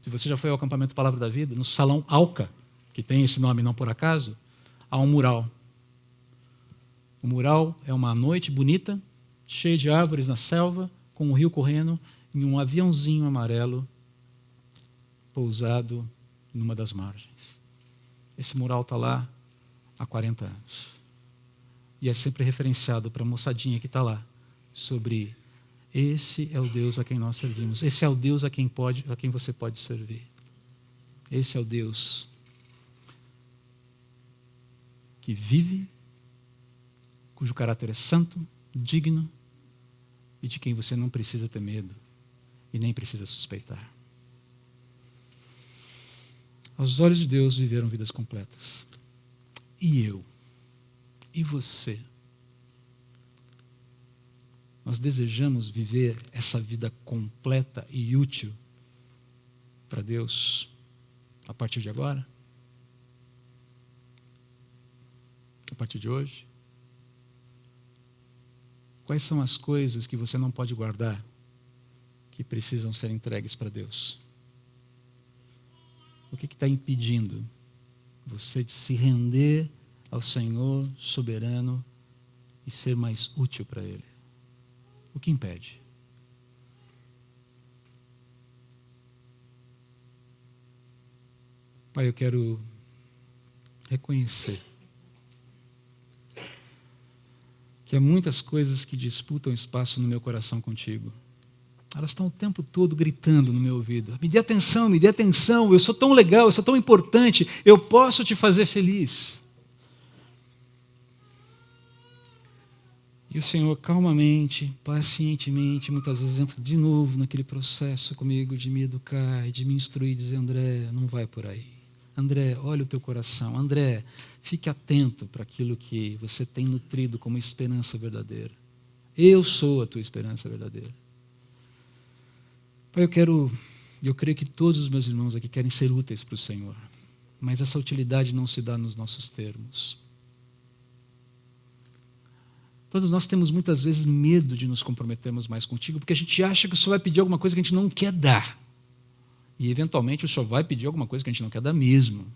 Se você já foi ao acampamento Palavra da Vida, no Salão Alca, que tem esse nome não por acaso, há um mural. O mural é uma noite bonita, cheia de árvores na selva, com um rio correndo, em um aviãozinho amarelo pousado numa das margens. Esse mural está lá há 40 anos. E é sempre referenciado para a moçadinha que está lá, sobre esse é o Deus a quem nós servimos. Esse é o Deus a quem você pode servir. Esse é o Deus que vive, cujo caráter é santo, digno e de quem você não precisa ter medo e nem precisa suspeitar. Aos olhos de Deus viveram vidas completas. E eu? E você? Nós desejamos viver essa vida completa e útil para Deus a partir de agora? A partir de hoje? Quais são as coisas que você não pode guardar, que precisam ser entregues para Deus? O que está impedindo você de se render ao Senhor soberano e ser mais útil para Ele? O que impede? Pai, eu quero reconhecer que há muitas coisas que disputam espaço no meu coração contigo. Elas estão o tempo todo gritando no meu ouvido. Me dê atenção, eu sou tão legal, eu sou tão importante, eu posso te fazer feliz. E o Senhor calmamente, pacientemente, muitas vezes entra de novo naquele processo comigo de me educar, de me instruir, dizer, André, não vai por aí. André, olha o teu coração. André, fique atento para aquilo que você tem nutrido como esperança verdadeira. Eu sou a tua esperança verdadeira. Pai, eu creio que todos os meus irmãos aqui querem ser úteis para o Senhor, mas essa utilidade não se dá nos nossos termos. Todos nós temos muitas vezes medo de nos comprometermos mais contigo, porque a gente acha que o Senhor vai pedir alguma coisa que a gente não quer dar. E, eventualmente, o Senhor vai pedir alguma coisa que a gente não quer dar mesmo.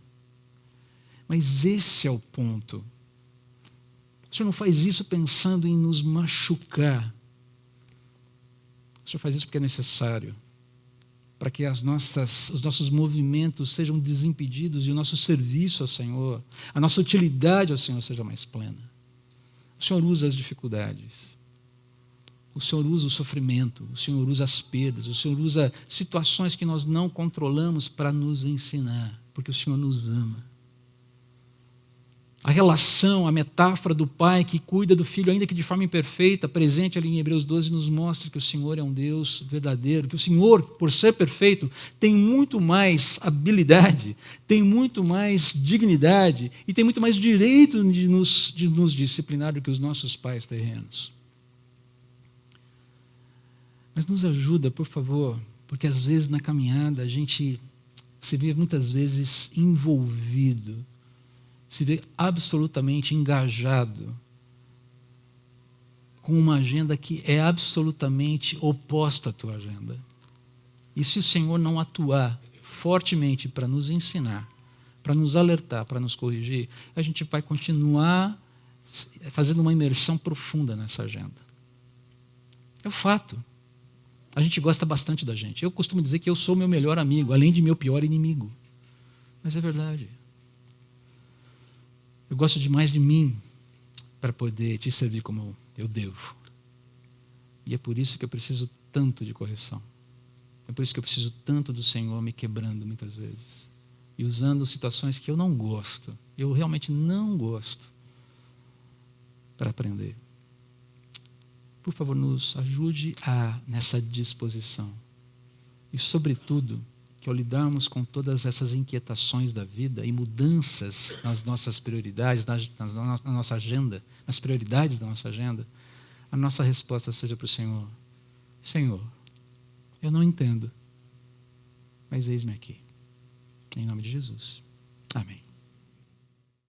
Mas esse é o ponto. O Senhor não faz isso pensando em nos machucar. O Senhor faz isso porque é necessário, para que os nossos movimentos sejam desimpedidos e o nosso serviço ao Senhor, a nossa utilidade ao Senhor seja mais plena. O Senhor usa as dificuldades, o Senhor usa o sofrimento, o Senhor usa as perdas, o Senhor usa situações que nós não controlamos para nos ensinar, porque o Senhor nos ama. A relação, a metáfora do pai que cuida do filho, ainda que de forma imperfeita, presente ali em Hebreus 12, nos mostra que o Senhor é um Deus verdadeiro, que o Senhor, por ser perfeito, tem muito mais habilidade, tem muito mais dignidade e tem muito mais direito de nos disciplinar do que os nossos pais terrenos. Mas nos ajuda, por favor, porque às vezes na caminhada a gente se vê muitas vezes envolvido, se vê absolutamente engajado com uma agenda que é absolutamente oposta à tua agenda. E se o Senhor não atuar fortemente para nos ensinar, para nos alertar, para nos corrigir, a gente vai continuar fazendo uma imersão profunda nessa agenda. É o fato. A gente gosta bastante da gente. Eu costumo dizer que eu sou meu melhor amigo, além de meu pior inimigo. Mas é verdade. Eu gosto demais de mim para poder te servir como eu devo. E é por isso que eu preciso tanto de correção. É por isso que eu preciso tanto do Senhor me quebrando muitas vezes. E usando situações que eu não gosto. Eu realmente não gosto. Para aprender. Por favor, nos ajude nessa disposição. E, sobretudo, que ao lidarmos com todas essas inquietações da vida e mudanças nas nossas prioridades, na nossa agenda, nas prioridades da nossa agenda, a nossa resposta seja para o Senhor: Senhor, eu não entendo, mas eis-me aqui. Em nome de Jesus. Amém.